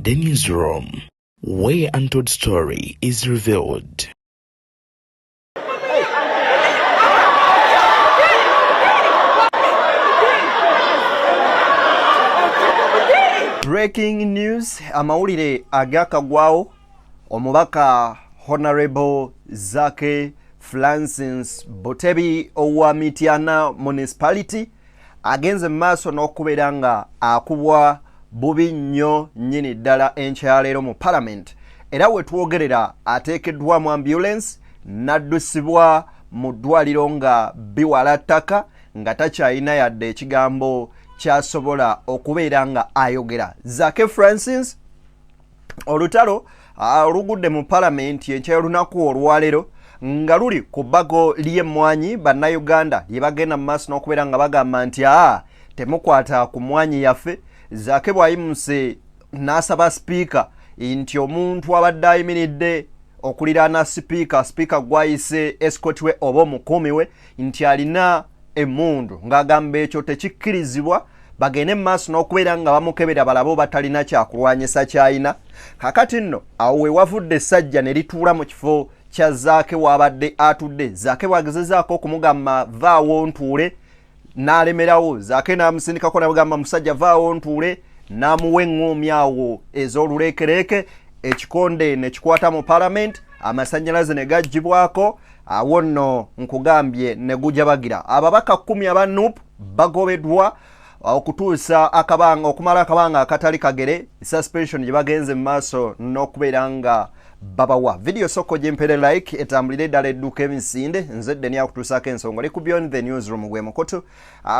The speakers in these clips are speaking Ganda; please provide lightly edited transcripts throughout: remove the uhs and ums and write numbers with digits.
The newsroom, where untold story is revealed. Breaking news, amawulire agakagwawo omubaka Honorable Zaake Francis Botebi owa Mityana Municipality agenze maaso n'okubeera nga akubwa bubi nnyo nnyini ddala enkyaleero mu Parliament, era we twogerera ateekeddwa mu ambulance n'addusibwa mu ddwaliro nga biwala ttaka nga takyalina yadde ekigambo kyasobola okubeera nga ayogera. Zaake Francis olutalo olugudde mu Parliament enkya olunaku olwaleero nga luli ku bbago ly'emmwanyi bannayuganda lye bagenda mu maaso n'okubeera nga bagamba nti temukwata ku mmwanyi yaffe. Zaake bw'ayimuse n'asaba sipiika nti omuntu abadde ayimiridde okuliraana sipiika gw'ayise escort we oba omukuumi we nti alina emmundu ng'agamba ekyo tekikkirizibwa, bagende mu maaso n'okubeera nga bamukebera balabo batalina kyakulwanyisa kyayina. Kakati nno awo we wavudde essajja ne lituula mu kifo kya Zaake w'abadde atudde. Zaake bwagezezaako okumugamba vaawo ntuule n'alemerawo. Zaake n'amusindikako n'amugamba musajja vaawo ntuule, n'amuwa eŋŋoomi awo ez'oluleekereeke, ekikonde ne kikwata mu Parliament, amasannyalaze ne gaggyibwako. Awo nno nkugambye ne gujabagira ababaka 10 aba NUP bagobeddwa okutuusa okumala akabanga akatali kagere, suspension gye bagenze mu maaso n'okubeera nga babawa. Video soko gyempere like etambulire ddala edduuka emisinde. Nze Deni akutuusaako ensonga oli ku Beyond the Newsroom gwe mukoto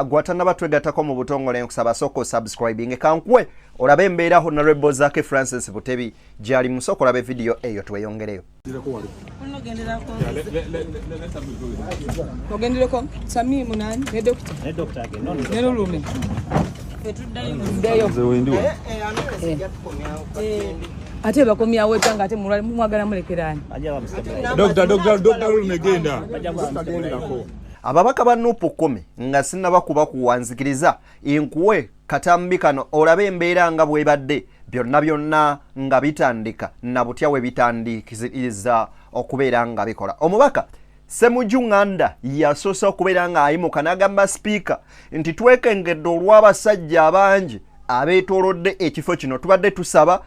gwatannaba twegattako mu butongole nkusaba soko subscribing kankwe olabe embeera Honorable Zaake Francis Botebi gyali mu soko olabe video eyo tweyongereyo. Ogendereko Sami munani ne doctor. Ne doctor agenda. Ne lulume. Ate bakomya wetanga ate mulwali mumwagala mulekerani. Doctor lumegenda. Ababaka ba NUP 10 nga sinnabakuba kuwanzikiriza enkuwe katambi kano olabe embeera nga bwebadde byonna nga bitandika na butya we bitandikiriza okubeera nga bikola. Omubaka Uganda yasosa okubeera nga ayimuka n'agamba sipiika nti twekengedde olw'abasajja abangi abeetoolodde ekifo kino, tubadde tusaba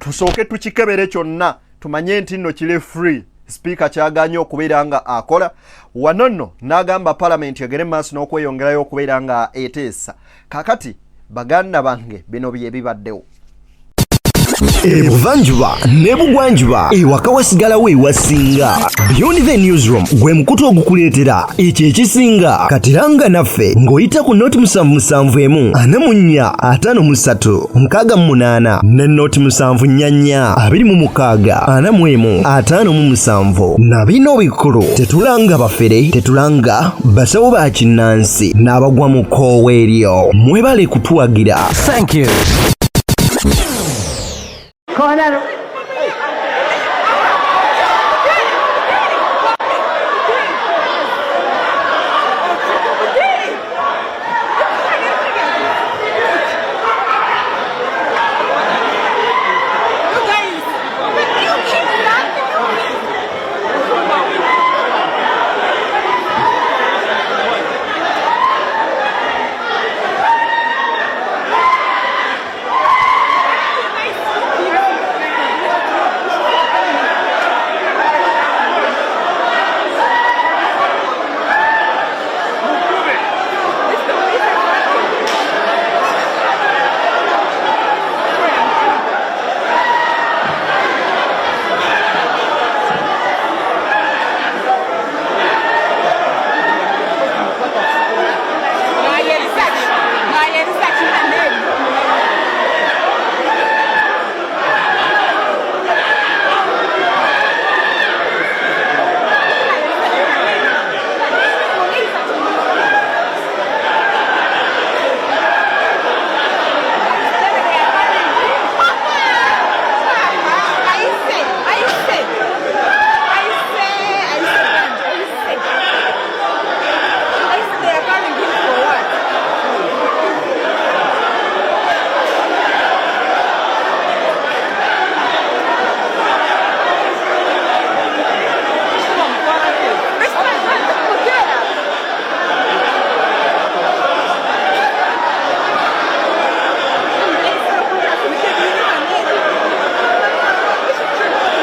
tusooke tukikebere kyonna tumanye nti nno kiri free. Sipiika kyaganye okubeera nga akola wano nno n'agamba Parliament egere maaso n'okweyongerayo okubeera nga eteesa. Kakati baganda bange bino bye bibaddewo. Ebuvanjuba n'ebugwanjuba ewaka wasigalawo ewasinga. Beyond the Newsroom gwe mukutu ogukuleetera ekyo ekisinga. Katiranga naffe ng'oyita ku noti 771 44 53 ne noti 744 26 41 na bino bikulu. Tetulanga bafere, tetulanga basawo ba kinnansi n'abagwa mu koowa eryo. Mwebale kutuwagira. Thank you. Corner.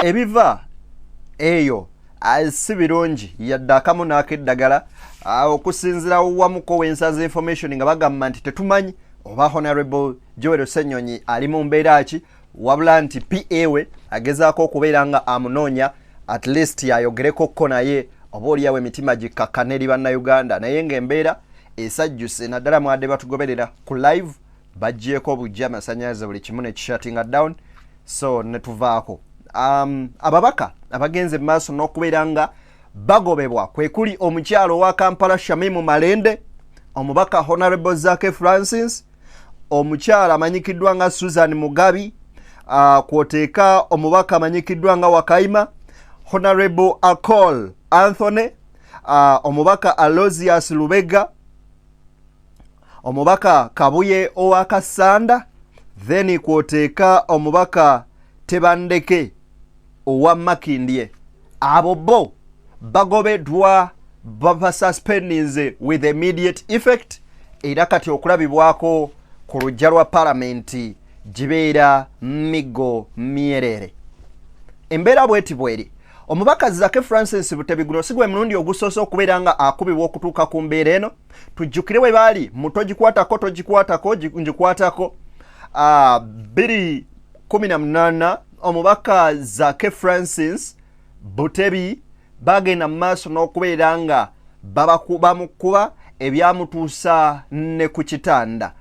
ebiva eyo si birungi yadde akamu n'akeddagala okusinziira wamuko wensaza information nga bagamba nti tetumanyi oba Honorable Joel Ssenyonyi ali mu mbeera ki wabula nti PA we agezaako okubeera nga amunoonya at least yayogereko ko naye oba oliyawo emitima gikkakkana eri bannayuganda naye ng'embeera esajjuse naddala mwadde batugoberera ku live bagyeko obujja amasannyalaze buli kimu ne kishatinga down so ne tuvaako ababaka abagenze maaso n'okubeera nga bagobebwa kwe kuli omukyalo wa Kampala Shamimu Malende, omubaka Honorable Zaake Francis, omukyala amanyikiddwa nga Susan Mugabi, kwoteeka omubaka amanyikiddwa nga Wakaima, Honorable Akol Anthony, omubaka Aloysius Lubega, omubaka Kabuye Owakasanda, then kwoteeka omubaka Tebandeke owa Makindye. Abo bo bagobeddwa baba suspendinze with immediate effect era kati okulabibwako ku lujja lwa palamenti gibeera migo myerere. Embeera bweti bweri omubaka Zaake Francis Butebiguno sigwe mulundi ogusoose okubeera nga akubibwa okutuuka ku mbeera eno. Tujjukire we baali mutogikwatako togikwatako ngikwatako 2018 omubaka Zaake Francis Butebi bagenda maaso n'okubeera nga bamukuba ebyamutuusa ne ku kitanda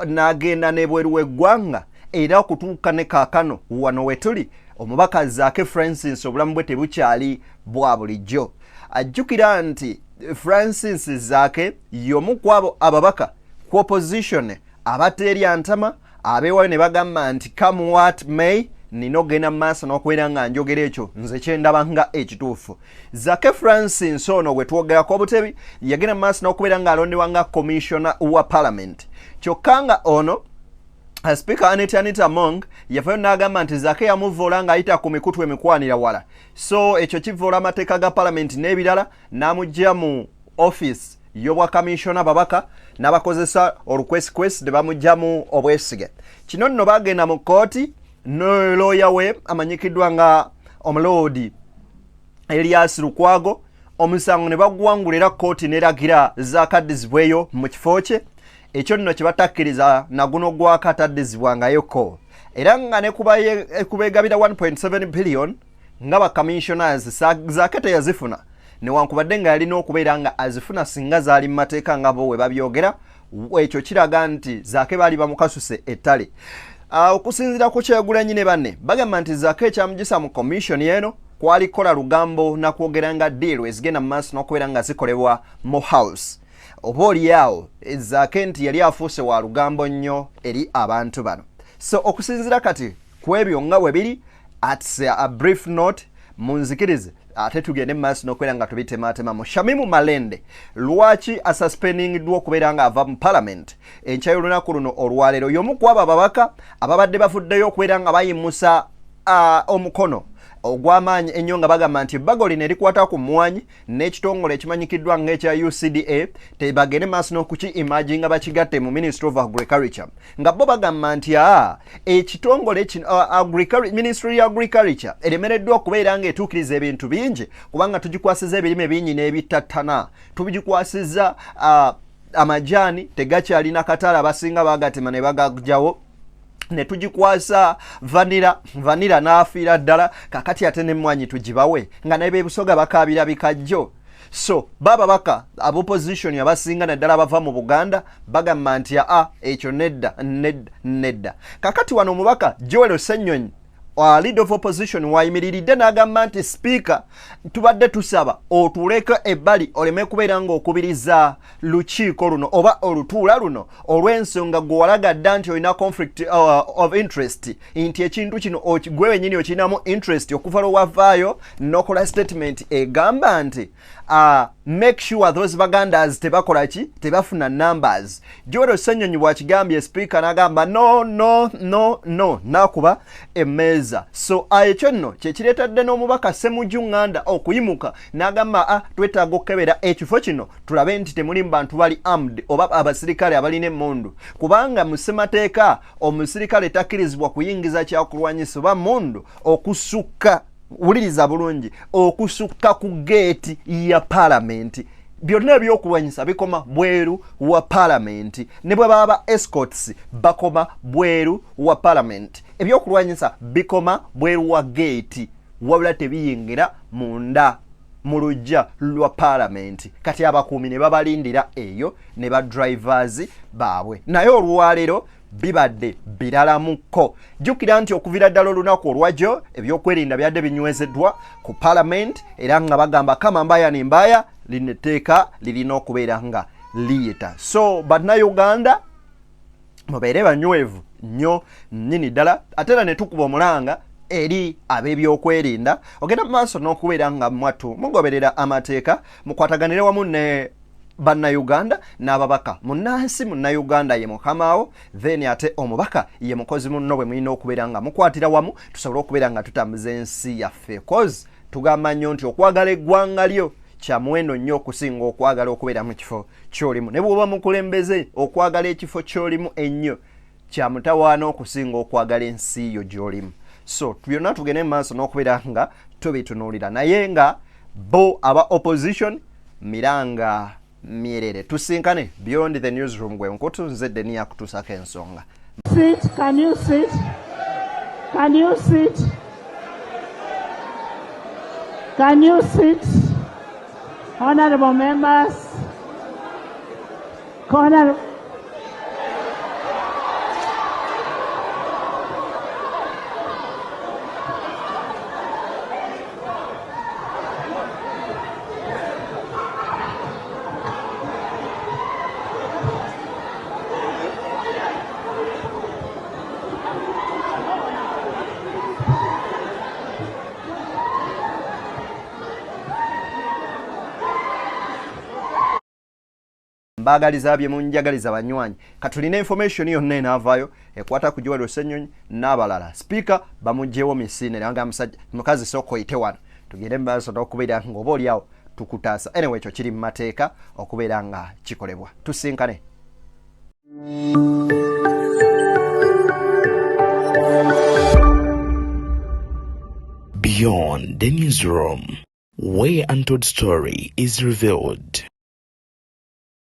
n'agenda n'ebweru w'eggwanga era okutuuka ne kaakano wano wetuli omubaka Zaake Francis obulamu bwe tebukyali bwa bulijjo. Ajjukira nti Francis Zaake y'omu ku abo ababaka ku opposition abateerya ntama abeewayo ne bagamba nti come what may nina ogenda maaso n'okubeera nga njogera ekyo nze kyendaba nga ekituufu. Zaake Francis ono gwe twogerako obutebi yagenda maaso n'okubeera nga alondebwa nga commissioner wa parliament. Kyokka nga ono Speaker Anita Among yavayo n'agamba nti Zaake yamuvoola ng'ayita ku mikutu emikwanira wala. So ekyo kivoola amateeka ga parliament n'ebirala n'amugya mu office y'obwa commissioner babaka n'abakozesa olukwesikwesi ne bamugyamu obwesige. Kino nno bagenda mu kooti no lawyer we amanyikiddwa nga omulodi Elias Lukwago omusango ne bagwangulira kooti neragira zakadizibweyo mu kifo kye. Ekyo nno kye batakkiriza naguno gwakataddizibwangayoko era nga ne kubegabira 1.7 billion nga bacommissioners Zaake teyazifuna newankubadde nga yalina okubeera nga azifuna singa zaali mu mateeka nga bo we babyogera. Ekyo kiraga nti Zaake baali bamukasuse ettale. Okusinziira ku kyegulanyi ne banne bagamba nti Zaake ekyamugisa mu commission eno kwali kola lugambo na kwogera nga deal ezigenda mu maaso n'okubeera nga zikolebwa mu house. Oba olyawo Zaake nti yali afuuse wa lugambo nnyo eri abantu bano. So okusinziira kati ku ebyo nga bwe biri at a brief note munzikirize ate tugende mu maaso n'okubeera nga tubitematemamu. Shamimu Malende lwaki asuspendingddwa okubeera nga ava mu parliament enkya y'olunaku luno olwaleero y'omu ku abo ababaka ababadde bafuddeyo okubeera nga bayimusa omukono ogw'amaanyi ennyo nga bagamba nti ebbago lino erikwata ku mmwanyi n'ekitongole ekimanyikiddwa ng'ekya UCDA tebagende maaso n'okuki-imagine nga bakigatte mu Ministry of Agriculture nga bo bagamba nti ekitongole Ministry ya Agriculture eremereddwa okubeera nga etuukiriza ebintu bingi kubanga tugikwasiza ebirime bingi n'ebittattana tubigikwasiza amajaani tegakyalina katala abasinga bagatema ne bagagjawo ne tugikwasa vanira n'afiira ddala kakati ate n'emmwanyi tugibawe nga n'ebebusoga bakaabira bikajjo. So bababaka abopposition abasinga naddala bava mu Buganda bagamba nti ekyo nedda. Kakati wano omubaka Joel Ssenyonyi leader of opposition wayimiriridde n'agamba nti speaker tubadde tusaba otuleke ebbali oleme kubeera nga okubiriza lukiiko luno oba olutuula luno olw'ensonga gwe walagadde nti olina conflict of interest nti ekintu kino gwe wenyini okirinamu interest okuva lwe wavaayo n'okola statement egamba nti make sure those Bagandas tebakola ki tebafuna numbers. Joro Ssenyonyi bwakigambye speaker n'agamba no nakuba emmeeza. So ekyo nno kyekireetadde n'omubaka Ssemujju Nganda okuyimuka n'agamba twetaaga okukebera ekifo kino tulabe nti temuli bantu bali armed oba abasirikale abalina emmundu, kubanga mu ssemateeka omusirikale takkirizibwa kuyingiza kyakulwanyisa oba mmundu okusukka, wuliriza bulungi, okusukka ku geeti ya palamenti. Byonna ebyokulwanyisa bikoma bweru wa palamenti, ne bwe baba escorts bakoma bweru wa palamenti. Ebyokulwanyisa bikoma bweru wa geeti, wabula tebiyingira munda mu lujja lwa palamenti. Kati abakuumi ne babalindira eyo ne ba drivers baabwe. Naye olwaleero bibadde biralamuko. Jjukira nti okuvira ddala olunaku olwajjo ebyokwerinda byadde binywezeddwa ku parliament, era nga bagamba kama mbaya ni mbaya lino etteeka lirina okubeera nga liyita. So bannayuganda mubeere banywevu nnyo nnyini ddala, ate era ne tukuba omulanga eri ab'ebyokwerinda ogenda mu maaso n'okubeera nga mwattu mugoberera amateeka, mukwataganire wamu ne bannayuganda n'ababaka. Munnansi munnayuganda ye mukamaawo, then ate omubaka ye mukozi munno, bwe mulina okubeera nga mukwatira wamu tusobole okubeera nga tutambuza ensi yaffe, cause tugamba nnyo nti okwagala eggwanga lyo kya muwendo nnyo okusinga okwagala okubeera mu kifo ky'olimu. Ne bw'oba mukulembeze okwagala ekifo ky'olimu ennyo kya mutawaana okusinga okwagala ensi yo gy'olimu. So byonna tugende mu maaso n'okubeera nga tubitunuulira, naye nga bo aba opposition miranga mierere. Tusinkane beyond the newsroom gwe nkutu nze Deni akutusako ensonga. Sit, can you sit? Can you sit? Can you sit? Honorable members, mbagaliza bye munjagaliza banywanyi. Katulina information yonna enaavaayo ekwata ku Joel Ssenyonyi n'abalala. Speaker bamugjewo misine nanga musajja mukazi soko ite wano. Tugende mbaso n'okubeera nga oba oliawo tukutaasa. Anyway ekyo kiri mu mateeka okubeera nga kikolebwa. Tusinkane. Beyond the newsroom, where untold story is revealed.